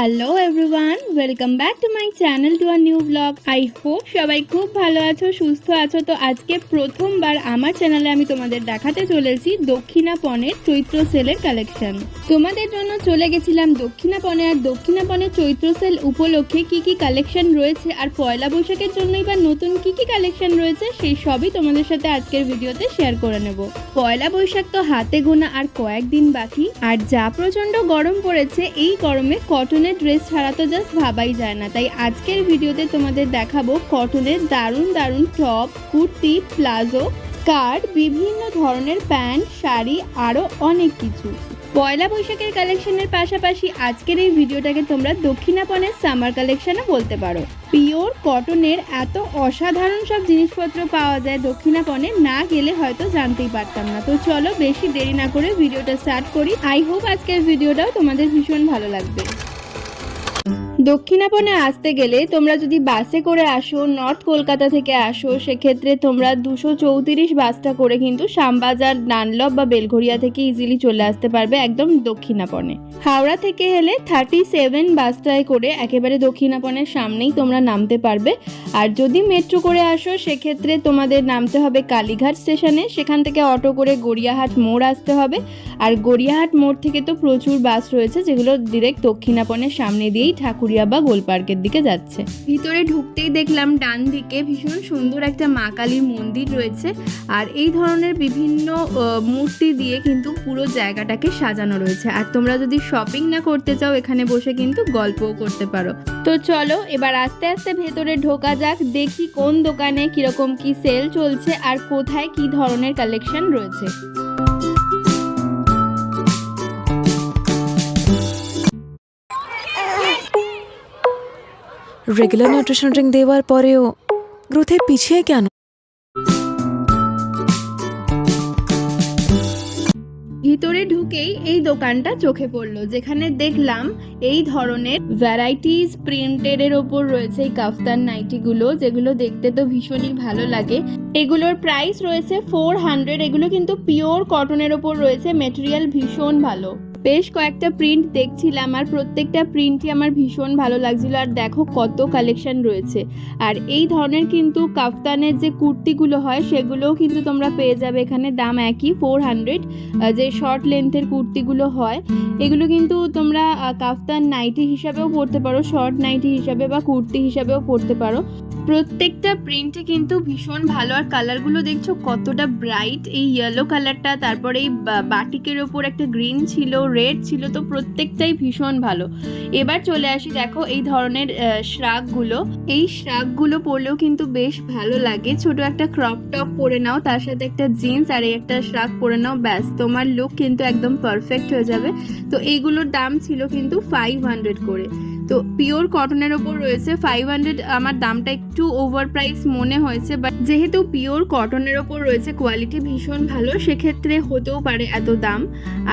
Hello everyone, welcome back to my channel to a new blog. I hope সবাই খুব ভালো আছো, সুস্থ আছো। তো আজকে প্রথমবার আমার চ্যানেলে আমি তোমাদের দেখাতে চলেছি দক্ষিণাপনের চৈত্র সেলের কালেকশন। তোমাদের জন্য চলে গেছিলাম দক্ষিণাপনে, আর দক্ষিণাপনের চৈত্র সেল উপলক্ষে কি কি কালেকশন রয়েছে আর পয়লা বৈশাখের জন্যই বা নতুন কি কি কালেকশন রয়েছে সেই সবই তোমাদের সাথে আজকের ভিডিওতে শেয়ার করে নেব। পয়লা বৈশাখ তো হাতে গোনা আর কয়েকদিন বাকি, আর যা প্রচন্ড গরম পড়েছে, এই গরমে কটনের ড্রেস ছাড়া তো জাস্ট ভাবাই যায় না। তাই আজকের ভিডিওতে তোমাদের দেখাবো কটনের দারুণ দারুণ টপ, কুর্তি, প্লাজো, স্কার্ট, বিভিন্ন ধরনের প্যান্ট, শাড়ি, আরও অনেক কিছু। পয়লা বৈশাখের কালেকশনের পাশাপাশি আজকের এই ভিডিওটাকে তোমরা দক্ষিণাপনের সামার কালেকশনও বলতে পারো। পিওর কটনের এত অসাধারণ সব জিনিসপত্র পাওয়া যায় দক্ষিণাপনে, না গেলে হয়তো জানতেই পারতাম না। তো চলো বেশি দেরি না করে ভিডিওটা স্টার্ট করি। আই হোপ আজকের ভিডিওটাও তোমাদের ভীষণ ভালো লাগবে। দক্ষিণাপনে আসতে গেলে তোমরা যদি বাসে করে আসো, নর্থ কলকাতা থেকে আসো, সেক্ষেত্রে তোমরা 234 বাসটা করে কিন্তু শ্যামবাজার, ডানলপ বা বেলঘরিয়া থেকে ইজিলি চলে আসতে পারবে একদম দক্ষিণাপনে। হাওড়া থেকে এলে 37 বাসটায় করে একেবারে দক্ষিণাপনের সামনেই তোমরা নামতে পারবে। আর যদি মেট্রো করে আসো সেক্ষেত্রে তোমাদের নামতে হবে কালীঘাট স্টেশনে, সেখান থেকে অটো করে গড়িয়াহাট মোড় আসতে হবে। আর গড়িয়াহাট মোড় থেকে তো প্রচুর বাস রয়েছে যেগুলো ডিরেক্ট দক্ষিণাপনের সামনে দিয়েই ঠাকুরিয়া বা গোল পার্কের দিকে যাচ্ছে। ভিতরে ঢুকতেই দেখলাম ডান দিকে ভীষণ সুন্দর একটা মা কালীর মন্দির রয়েছে, আর এই ধরনের বিভিন্ন মূর্তি দিয়ে কিন্তু পুরো জায়গাটাকে সাজানো রয়েছে। আর তোমরা যদি শপিং না করতে চাও এখানে বসে কিন্তু গল্পও করতে পারো। তো চলো এবার আস্তে আস্তে ভেতরে ঢোকা যাক, দেখি কোন দোকানে কিরকম কি সেল চলছে আর কোথায় কি ধরনের কালেকশন রয়েছে। রেগুলার নিউট্রিশন ড্রিঙ্ক দেওয়ার পরেও গ্রোথে পিছিয়ে কেন? ভিতরে ঢুকেই এই দোকানটা চোখে পড়লো, যেখানে দেখলাম এই ধরনের ভ্যারাইটিস প্রিন্টেডের ওপর রয়েছে এই কাফতান নাইটিগুলো, যেগুলো দেখতে তো ভীষণই ভালো লাগে। এগুলোর প্রাইস রয়েছে 400। এগুলো কিন্তু পিওর কটনের ওপর রয়েছে, মেটেরিয়াল ভীষণ ভালো। বেশ কয়েকটা প্রিন্ট দেখছিলাম আর প্রত্যেকটা প্রিন্টই আমার ভীষণ ভালো লাগছিল। আর দেখো কত কালেকশন রয়েছে। আর এই ধরনের কিন্তু কাফতানের যে কুর্তিগুলো হয় সেগুলোও কিন্তু তোমরা পেয়ে যাবে এখানে, দাম একই 400। যে শর্ট লেন্থের কুর্তিগুলো হয় এগুলো কিন্তু তোমরা কাফতান নাইটি হিসাবেও পরতে পারো, শর্ট নাইটি হিসাবে বা কুর্তি হিসাবেও পরতে পারো। প্রত্যেকটা প্রিন্টে কিন্তু ভীষণ ভালো। আর কালারগুলো দেখছো কতটা ব্রাইট, এই ইয়েলো কালারটা, তারপরে এই বাটিকের ওপর একটা গ্রিন ছিল, রেড ছিল, তো প্রত্যেকটাই ভীষণ ভালো। এবার চলে আসি, দেখো এই ধরনের শ্রাগগুলো, এই শ্রাগগুলো পরলেও কিন্তু বেশ ভালো লাগে। ছোট একটা ক্রপ টপ পরে নাও, তার সাথে একটা জিন্স আর এই একটা শ্রাগ পরে নাও, ব্যাস তোমার লুক কিন্তু একদম পারফেক্ট হয়ে যাবে। তো এইগুলোর দাম ছিল কিন্তু 500 করে। তো পিওর কটনের ওপর রয়েছে 500। আমার দামটা একটু ওভার প্রাইস মনে হয়েছে, বাট যেহেতু পিওর কটনের ওপর রয়েছে, কোয়ালিটি ভীষণ ভালো, সেক্ষেত্রে হতেও পারে এত দাম।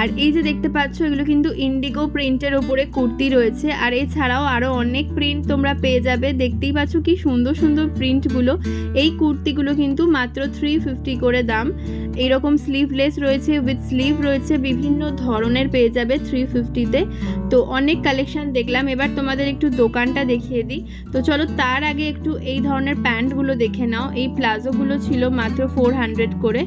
আর এই যে দেখতে পাচ্ছ এগুলো কিন্তু ইন্ডিগো প্রিন্টের ওপরে কুর্তি রয়েছে। আর এছাড়াও আরও অনেক প্রিন্ট তোমরা পেয়ে যাবে। দেখতেই পাচ্ছ কি সুন্দর সুন্দর প্রিন্টগুলো। এই কুর্তিগুলো কিন্তু মাত্র 350 করে দাম। এইরকম স্লিভলেস রয়েছে, উইথ স্লিভ রয়েছে, বিভিন্ন ধরনের পেয়ে যাবে 350-তে। তো অনেক কালেকশন দেখলাম। এবার তোমাদের একটু দোকানটা দেখিয়ে দিই। তো চলো তার আগে একটু এই ধরনের প্যান্টগুলো দেখে নাও। এই প্লাজোগুলো ছিল মাত্র 400 করে।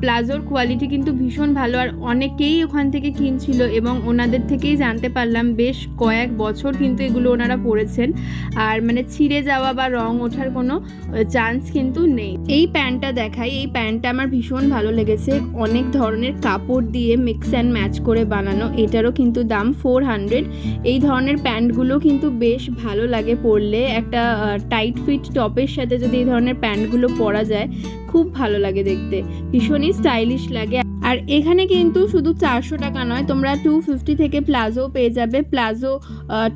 প্লাজোর কোয়ালিটি কিন্তু ভীষণ ভালো, আর অনেকেই ওখান থেকে কিনছিল এবং ওনাদের থেকেই জানতে পারলাম বেশ কয়েক বছর কিন্তু এগুলো ওনারা পরেছেন, আর মানে ছিঁড়ে যাওয়া বা রং ওঠার কোনো চান্স কিন্তু নেই। এই প্যান্টটা দেখাই, এই প্যান্টটা আমার ভীষণ ভালো লেগেছে। অনেক ধরনের কাপড় দিয়ে মিক্স অ্যান্ড ম্যাচ করে বানানো, এটারও কিন্তু দাম 400। এই ধরনের প্যান্টগুলো কিন্তু বেশ ভালো লাগে পরলে। একটা টাইট ফিট টপের সাথে যদি এই ধরনের প্যান্টগুলো পরা যায় খুব ভালো লাগে দেখতে, ভীষণই স্টাইলিশ লাগে। আর এখানে কিন্তু শুধু 400 টাকা নয়, তোমরা 250 থেকে প্লাজো পেয়ে যাবে। প্লাজো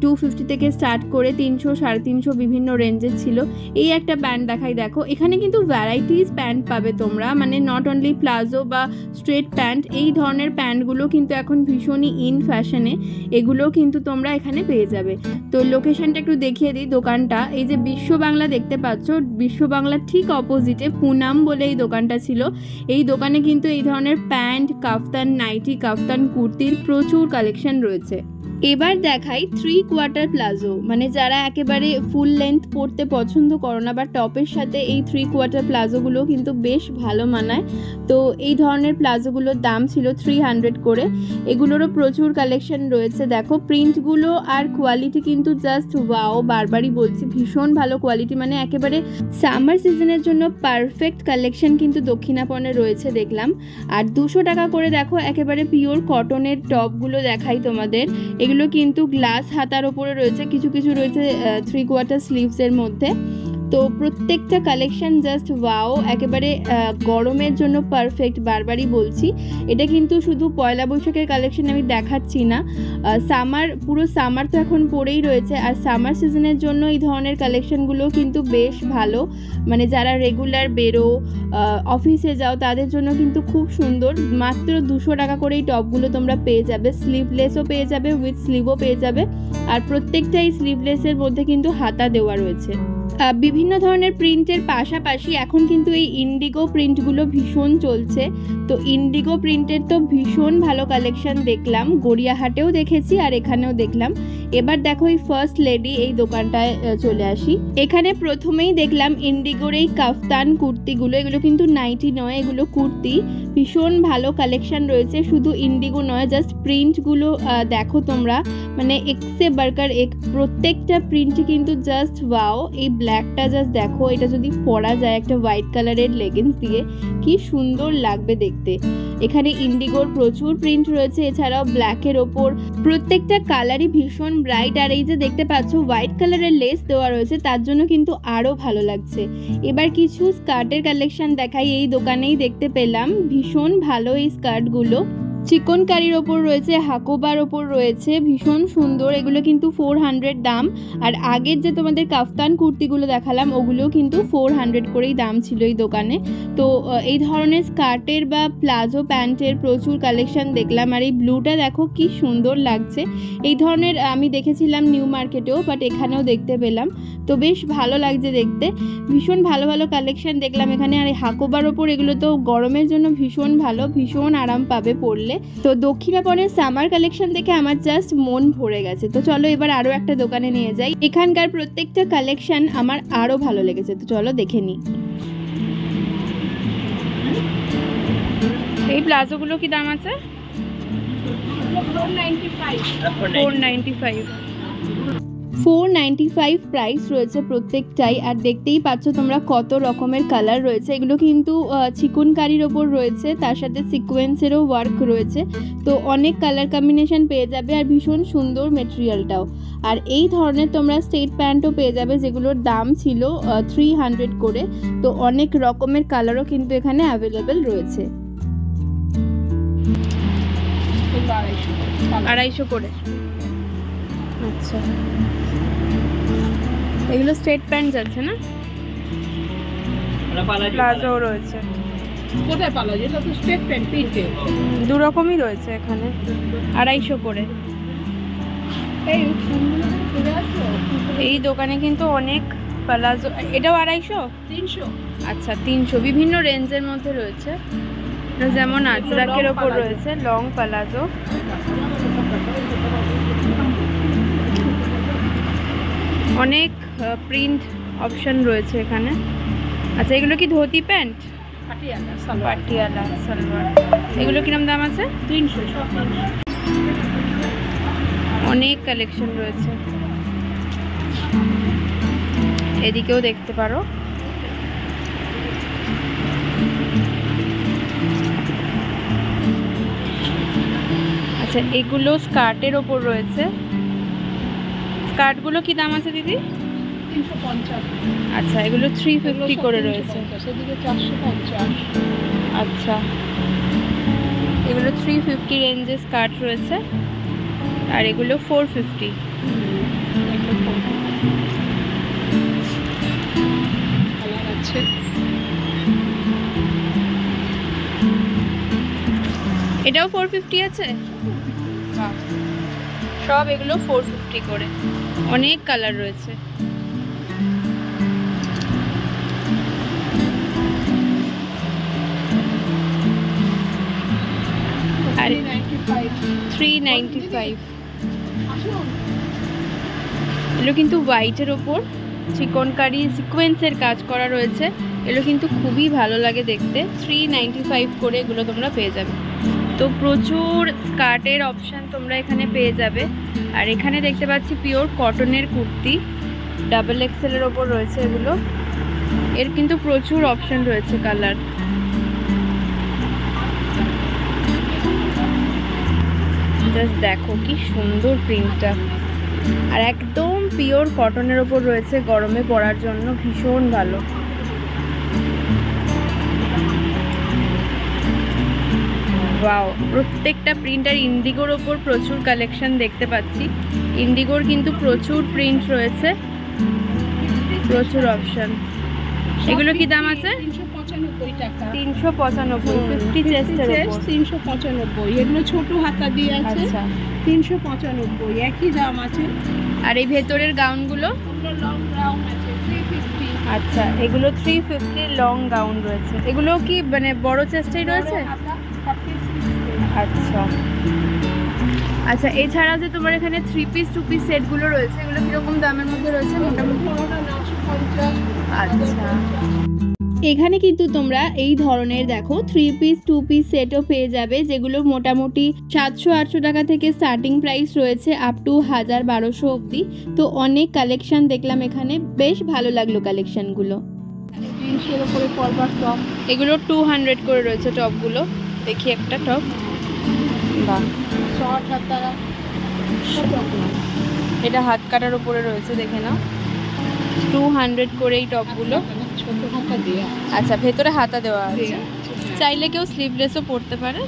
250 থেকে স্টার্ট করে 300, 350 বিভিন্ন রেঞ্জের ছিল। এই একটা প্যান্ট দেখাই, দেখো এখানে কিন্তু ভ্যারাইটিস প্যান্ট পাবে তোমরা, মানে নট অনলি প্লাজো বা স্ট্রেট প্যান্ট। এই ধরনের প্যান্টগুলো কিন্তু এখন ভীষণই ইন ফ্যাশনে, এগুলো কিন্তু তোমরা এখানে পেয়ে যাবে। তো লোকেশনটা একটু দেখিয়ে দিই দোকানটা। এই যে বিশ্ব বাংলা দেখতে পাচ্ছ, বিশ্ব বাংলার ঠিক অপোজিটে পুনাম বলে এই দোকানটা ছিল। এই দোকানে কিন্তু এই ধরনের প্যান্ট, কাফতান নাইটি, কাফতান কুর্তির প্রচুর কালেকশন রয়েছে। এবার দেখাই 3/4 প্লাজো, মানে যারা একেবারে ফুল লেন্থ পরতে পছন্দ করো না বা টপের সাথে এই 3/4 প্লাজোগুলো কিন্তু বেশ ভালো মানায়। তো এই ধরনের প্লাজোগুলোর দাম ছিল 300 করে। এগুলোরও প্রচুর কালেকশন রয়েছে। দেখো প্রিন্টগুলো আর কোয়ালিটি কিন্তু জাস্ট ওয়াও, বারবারই বলছি ভীষণ ভালো কোয়ালিটি, মানে একেবারে সামার সিজনের জন্য পারফেক্ট কালেকশন কিন্তু দক্ষিণাপনে রয়েছে দেখলাম। আর 200 টাকা করে দেখো একেবারে পিওর কটনের টপগুলো দেখাই তোমাদের। এগুলো কিন্তু গ্লাস হাতার ওপরে রয়েছে, কিছু কিছু রয়েছে 3/4 স্লিভসের মধ্যে। তো প্রত্যেকটা কালেকশন জাস্ট ওয়াও, একেবারে গরমের জন্য পারফেক্ট, বারবারই বলছি। এটা কিন্তু শুধু পয়লা বৈশাখের কালেকশন আমি দেখাচ্ছি না, সামার, পুরো সামার তো এখন পড়েই রয়েছে। আর সামার সিজনের জন্য এই ধরনের কালেকশনগুলো কিন্তু বেশ ভালো, মানে যারা রেগুলার বেরো, অফিসে যাও, তাদের জন্য কিন্তু খুব সুন্দর। মাত্র 200 টাকা করে এই টপগুলো তোমরা পেয়ে যাবে। স্লিভলেসও পেয়ে যাবে, উইথ স্লিভও পেয়ে যাবে। আর প্রত্যেকটা এই স্লিভলেসের মধ্যে কিন্তু হাতা দেওয়া রয়েছে। বিভিন্ন ধরনের প্রিন্টের পাশাপাশি এখন কিন্তু এই ইন্ডিগো প্রিন্টগুলো ভীষণ চলছে। তো ইন্ডিগো প্রিন্টের তো ভীষণ ভালো কালেকশন দেখলাম, গড়িয়াহাটেও দেখেছি আর এখানেও দেখলাম। এবার দেখো এই ফার্স্ট লেডি এই দোকানটায় চলে আসি। এখানে প্রথমেই দেখলাম ইন্ডিগোর এই কাফতান কুর্তিগুলো। এগুলো কিন্তু নাইটি নয়, এগুলো কুর্তি। ভীষণ ভালো কালেকশন রয়েছে। শুধু ইন্ডিগো নয়, জাস্ট প্রিন্টগুলো দেখো তোমরা, মানে একসে বার্কার এক, প্রত্যেকটা প্রিন্টই কিন্তু জাস্ট ওয়াও। এই ব্ল্যাকটা জাস্ট দেখো, এটা যদি পরা যায় একটা হোয়াইট কালারের লেগিংস দিয়ে, কি সুন্দর লাগবে দেখতে। এখানে ইন্ডিগোর প্রচুর প্রিন্ট রয়েছে, এছাড়াও ব্ল্যাকের ওপর প্রত্যেকটা কালারই ভীষণ ব্রাইট। আর এই যে দেখতে পাচ্ছ হোয়াইট কালারের লেস দেওয়া রয়েছে, তার জন্য কিন্তু আরও ভালো লাগছে। এবার কিছু স্কার্টের কালেকশন দেখাই, এই দোকানেই দেখতে পেলাম। ভীষণ ভালো এই স্কার্টগুলো, চিকনকারির ওপর রয়েছে, হাকোবার ওপর রয়েছে, ভীষণ সুন্দর। এগুলো কিন্তু 400 দাম। আর আগের যে তোমাদের কাফতান কুর্তিগুলো দেখালাম, ওগুলোও কিন্তু 400 করেই দাম ছিল এই দোকানে। তো এই ধরনের স্কার্টের বা প্লাজো প্যান্টের প্রচুর কালেকশন দেখলাম। আর এই ব্লুটা দেখো কি সুন্দর লাগছে। এই ধরনের আমি দেখেছিলাম নিউ মার্কেটেও, বাট এখানেও দেখতে পেলাম। তো বেশ ভালো লাগছে দেখতে, ভীষণ ভালো ভালো কালেকশন দেখলাম এখানে। আর এই হাকোবার ওপর এগুলো তো গরমের জন্য ভীষণ ভালো, ভীষণ আরাম পাবে পরলে। তো দক্ষিণাপনের সামার কালেকশন দেখে আমার জাস্ট মন ভরে গেছে। তো চলো এবার আরও একটা দোকানে নিয়ে যাই। এখানকার প্রত্যেকটা কালেকশন আমার আরও ভালো লেগেছে, তো চলো দেখে নিই। এই প্লাজোগুলো কি দাম আছে? 495 প্রাইস রয়েছে প্রত্যেকটাই। আর দেখতেই পাচ্ছ তোমরা কত রকমের কালার রয়েছে। এগুলো কিন্তু চিকনকারির ওপর রয়েছে, তার সাথে সিকোয়েন্সেরও ওয়ার্ক রয়েছে। তো অনেক কালার কম্বিনেশন পেয়ে যাবে, আর ভীষণ সুন্দর মেটেরিয়ালটাও। আর এই ধরনের তোমরা স্ট্রেট প্যান্টও পেয়ে যাবে, যেগুলোর দাম ছিল 300 করে। তো অনেক রকমের কালারও কিন্তু এখানে অ্যাভেলেবেল রয়েছে। 250 করে। আচ্ছা, এগুলো স্ট্রেট প্যান্ট যাচ্ছে না, প্লাজো রয়েছে। কোথায় প্লাজো? এটা তো স্ট্রেট প্যান্ট, পিঠে দু রকমই রয়েছে এখানে। 250 করে। এই দোকানে কিন্তু অনেক প্লাজো। এটাও 250? 300। আচ্ছা 300, বিভিন্ন রেঞ্জের মধ্যে রয়েছে। যেমন আজরাকের ওপর রয়েছে লং প্লাজো। অনেক প্রিন্ট অপশন রয়েছে এখানে। আচ্ছা এগুলো কি ধুতি প্যান্ট? পাটিয়ালা সালোয়ার। এগুলো কিরম দাম আছে? 300। সব 300। অনেক কালেকশন রয়েছে, এদিকেও দেখতে পারো। আচ্ছা এগুলো স্কার্টের ওপর রয়েছে। স্কার্টগুলো কি দাম আছে দিদি? 350। আচ্ছা এগুলো 350 করে রয়েছে। সেদিকে 450। আচ্ছা এগুলো 350 রেঞ্জে স্কার্ট রয়েছে, আর এগুলো 450। কালার আছে। এটাও 450 আছে। সব এগুলো 450 করে। অনেক কালার রয়েছে। আর 395। এগুলো কিন্তু হোয়াইটের ওপর চিকনকারি সিকোয়েন্সের কাজ করা রয়েছে। এগুলো কিন্তু খুবই ভালো লাগে দেখতে। 395 করে এগুলো তোমরা পেয়ে যাবে। তো প্রচুর স্কার্টের অপশান তোমরা এখানে পেয়ে যাবে। আর এখানে দেখতে পাচ্ছি পিওর কটনের কুর্তি, ডাবল এক্সেলের ওপর রয়েছে এগুলো। এর কিন্তু প্রচুর অপশান রয়েছে কালার। জাস্ট দেখো কি সুন্দর প্রিন্টটা, আর একদম পিওর কটনের ওপর রয়েছে, গরমে পরার জন্য ভীষণ ভালো। ওয়াও, প্রত্যেকটা প্রিন্ট। আর ইন্ডিগোর ওপর প্রচুর কালেকশন দেখতে পাচ্ছি। ইন্ডিগোর কিন্তু প্রচুর প্রিন্ট রয়েছে, প্রচুর অপশন। এগুলো কি দাম আছে? 395 টাকা। 395, 50 চেস্টের ওপর 395। এগুলো ছোট হাতা দিয়ে আছে। আচ্ছা, 395 একই দাম আছে। আর এই ভেতরের গাউনগুলো? এগুলো লং গাউন আছে 350। আচ্ছা, এগুলো 350 লং গাউন রয়েছে। এগুলো কি মানে বড় চেস্টেই রয়েছে? আচ্ছা আচ্ছা, এছাড়া যে তোমার এখানে 3 পিস 2 পিস সেটগুলো রয়েছে, এগুলো কিরকম দামের মধ্যে রয়েছে মোটামুটি? আচ্ছা, এখানে কিন্তু তোমরা এই ধরনের দেখো 3 পিস 2 পিস সেটও পেয়ে যাবে, যেগুলো মোটামুটি 700-800 টাকা থেকে স্টার্টিং প্রাইস রয়েছে আপ টু 1000-1200 অবধি। তো অনেক কালেকশন দেখলাম এখানে, বেশ ভালো লাগলো কালেকশনগুলো। জিন্সের উপরে পরবার টপ, এগুলো 200 করে রয়েছে টপগুলো। দেখি একটা টপ, বাহ, শর্ট হাতা, এটা হাত কাটার উপরে রয়েছে, দেখে নাও। 200 করে এই টপগুলো। ছোট হাতা দিয়ে। আচ্ছা, ভেতরে হাতা দেওয়া আছে, চাইলে কেউ স্লিভলেসও পরতে পারে।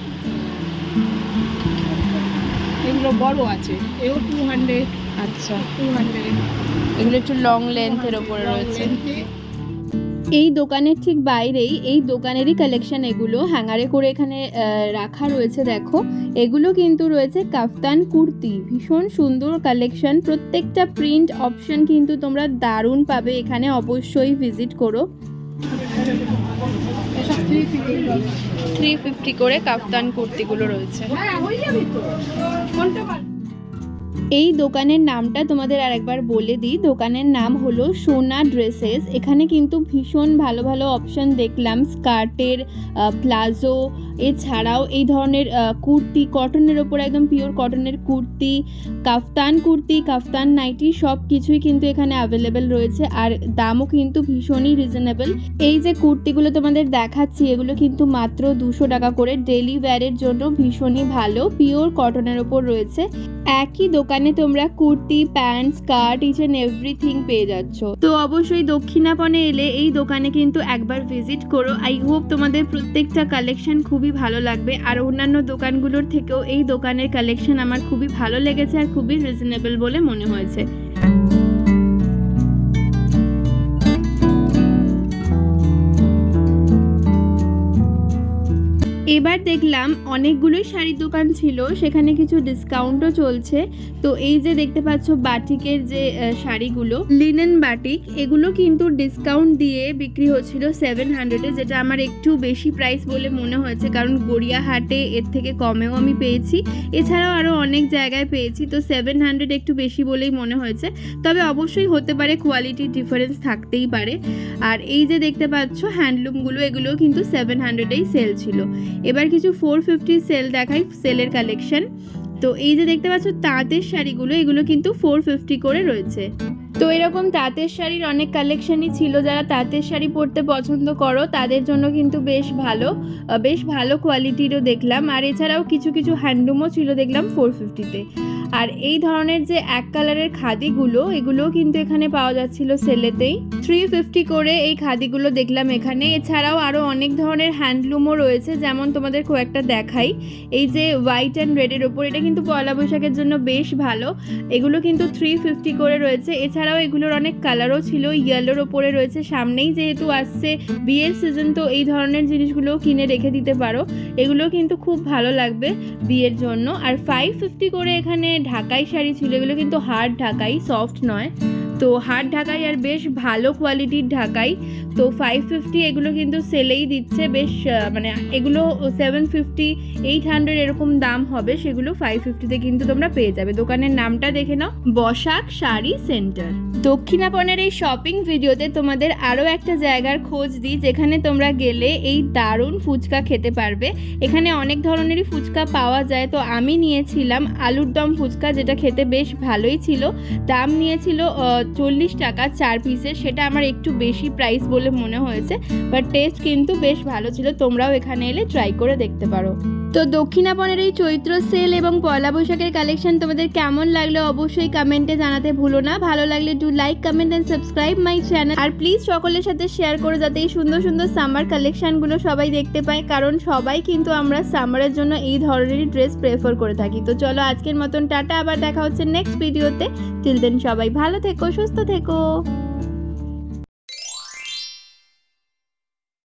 এগুলো বড় আছে, এও 200। আচ্ছা, 200 এগুলো একটু লং লেন্থের ওপরে রয়েছে। এই দোকানের ঠিক বাইরেই এই দোকানেরই কালেকশন, এগুলো হ্যাঙ্গারে করে এখানে রাখা রয়েছে। দেখো, এগুলো কিন্তু রয়েছে কাফতান কুর্তি, ভীষণ সুন্দর কালেকশন। প্রত্যেকটা প্রিন্ট অপশন কিন্তু তোমরা দারুণ পাবে এখানে, অবশ্যই ভিজিট করো। 350 করে কাফতান কুর্তিগুলো রয়েছে। এই দোকানের নামটা তোমাদের আরেকবার বলে দিই, দোকানের নাম হলো সোনা ড্রেসেস। এখানে কিন্তু ভীষণ ভালো ভালো অপশন দেখলাম, স্কার্টের, প্লাজো, এছাড়াও এই ধরনের কুর্তি, কটনের ওপর একদম পিওর কটনের কুর্তি, কাফতান নাইটি, সব কিছুই কিন্তু এখানে অ্যাভেলেবেল রয়েছে। আর দামও কিন্তু ভীষণই রিজনেবল। এই যে কুর্তিগুলো তোমাদের দেখাচ্ছি, এগুলো কিন্তু মাত্র 200 টাকা করে, ডেলি ওয়্যারের জন্য ভীষণই ভালো, পিওর কটনের ওপর রয়েছে। একই দোকানে তোমরা kurti, pant, skirt, each and everything পেয়ে যাচ্ছ। তো অবশ্যই দক্ষিণাপনে এলে এই দোকানে কিন্তু একবার ভিজিট করো। আই হোপ তোমাদের প্রত্যেকটা কালেকশন খুবই ভালো লাগবে। আর অন্যান্য দোকানগুলোর থেকেও এই দোকানের কালেকশন আমার খুবই ভালো লেগেছে আর খুবই রিজনেবল বলে মনে হয়েছে। এবার দেখলাম অনেকগুলোই শাড়ির দোকান ছিল, সেখানে কিছু ডিসকাউন্টও চলছে। তো এই যে দেখতে পাচ্ছ বাটিকের যে শাড়িগুলো, লিনেন বাটিক, এগুলো কিন্তু ডিসকাউন্ট দিয়ে বিক্রি হচ্ছিল 700-এ, যেটা আমার একটু বেশি প্রাইস বলে মনে হয়েছে, কারণ গড়িয়াহাটে এর থেকে কমেও আমি পেয়েছি, এছাড়াও আরও অনেক জায়গায় পেয়েছি। তো 700 একটু বেশি বলেই মনে হয়েছে, তবে অবশ্যই হতে পারে, কোয়ালিটির ডিফারেন্স থাকতেই পারে। আর এই যে দেখতে পাচ্ছ হ্যান্ডলুমগুলো, এগুলোও কিন্তু 700-এই সেল ছিল। এবার কিছু 450 সেল দেখাই, সেলের কালেকশন। তো এই যে দেখতে পাচ্ছ তাঁতের শাড়িগুলো, এগুলো কিন্তু 450 করে রয়েছে। তো এরকম তাঁতের শাড়ির অনেক কালেকশনই ছিল, যারা তাঁতের শাড়ি পরতে পছন্দ করো তাদের জন্য কিন্তু বেশ ভালো কোয়ালিটিরও দেখলাম। আর এছাড়াও কিছু কিছু হ্যান্ডলুমও ছিল দেখলাম 450-তে। আর এই ধরনের যে এক কালারের খাদিগুলো, এগুলোও কিন্তু এখানে পাওয়া যাচ্ছিল সেলেতেই, 350 করে এই খাদিগুলো দেখলাম এখানে। এছাড়াও আরও অনেক ধরনের হ্যান্ডলুমও রয়েছে, যেমন তোমাদের কয়েকটা দেখাই। এই যে হোয়াইট অ্যান্ড রেডের ওপর, এটা কিন্তু পয়লা বৈশাখের জন্য বেশ ভালো, এগুলো কিন্তু 350 করে রয়েছে। এছাড়াও এগুলোর অনেক কালারও ছিল, ইয়েলোর ওপরে রয়েছে। সামনেই যেহেতু আসছে বিয়ের সিজন, তো এই ধরনের জিনিসগুলো কিনে রেখে দিতে পারো, এগুলো কিন্তু খুব ভালো লাগবে বিয়ের জন্য। আর 550 করে এখানে ঢাকাই শাড়ি ছিল, এগুলো কিন্তু হার্ড ঢাকাই, সফট নয়। তো হাট ঢাকাই আর বেশ ভালো কোয়ালিটির ঢাকাই। তো 550 এগুলো কিন্তু সেলেই দিচ্ছে, বেশ মানে এগুলো 750 800 এরকম দাম হবে, সেগুলো 550-তে কিন্তু তোমরা পেয়ে যাবে। দোকানের নামটা দেখে নাও, বসাক শাড়ি সেন্টার। দক্ষিণাপনের এই শপিং ভিডিওতে তোমাদের আরও একটা জায়গার খোঁজ দিই যেখানে তোমরা গেলে এই দারুণ ফুচকা খেতে পারবে। এখানে অনেক ধরনেরই ফুচকা পাওয়া যায়, তো আমি নিয়েছিলাম আলুর দম ফুচকা, যেটা খেতে বেশ ভালোই ছিল। দাম নিয়েছিল 40 টাকা 4 পিসের, সেটা আমার একটু বেশি প্রাইস বলে মনে হয়েছে, বাট টেস্ট কিন্তু বেশ ভালো ছিল। তোমরাও এখানে এলে ট্রাই করে দেখতে পারো। তো দক্ষিণাপনের এই চৈত্র সেল এবং পয়লা বৈশাখের কালেকশন তোমাদের কেমন লাগলো অবশ্যই কমেন্টে জানাতে ভুলো না। ভালো লাগলে do like, comment and subscribe my channel. আর প্লিজ সকলের সাথে শেয়ার করো যাতে এই সুন্দর সুন্দর সামার কালেকশনগুলো সবাই দেখতে পায়, কারণ সবাই কিন্তু আমরা সামারের জন্য এই ধরনেরই ড্রেস প্রেফার করে থাকি। তো চলো আজকের মতন টাটা, আবার দেখা হচ্ছে নেক্সট ভিডিওতে। টিল দেন সবাই ভালো থেকো, সুস্থ থেকো।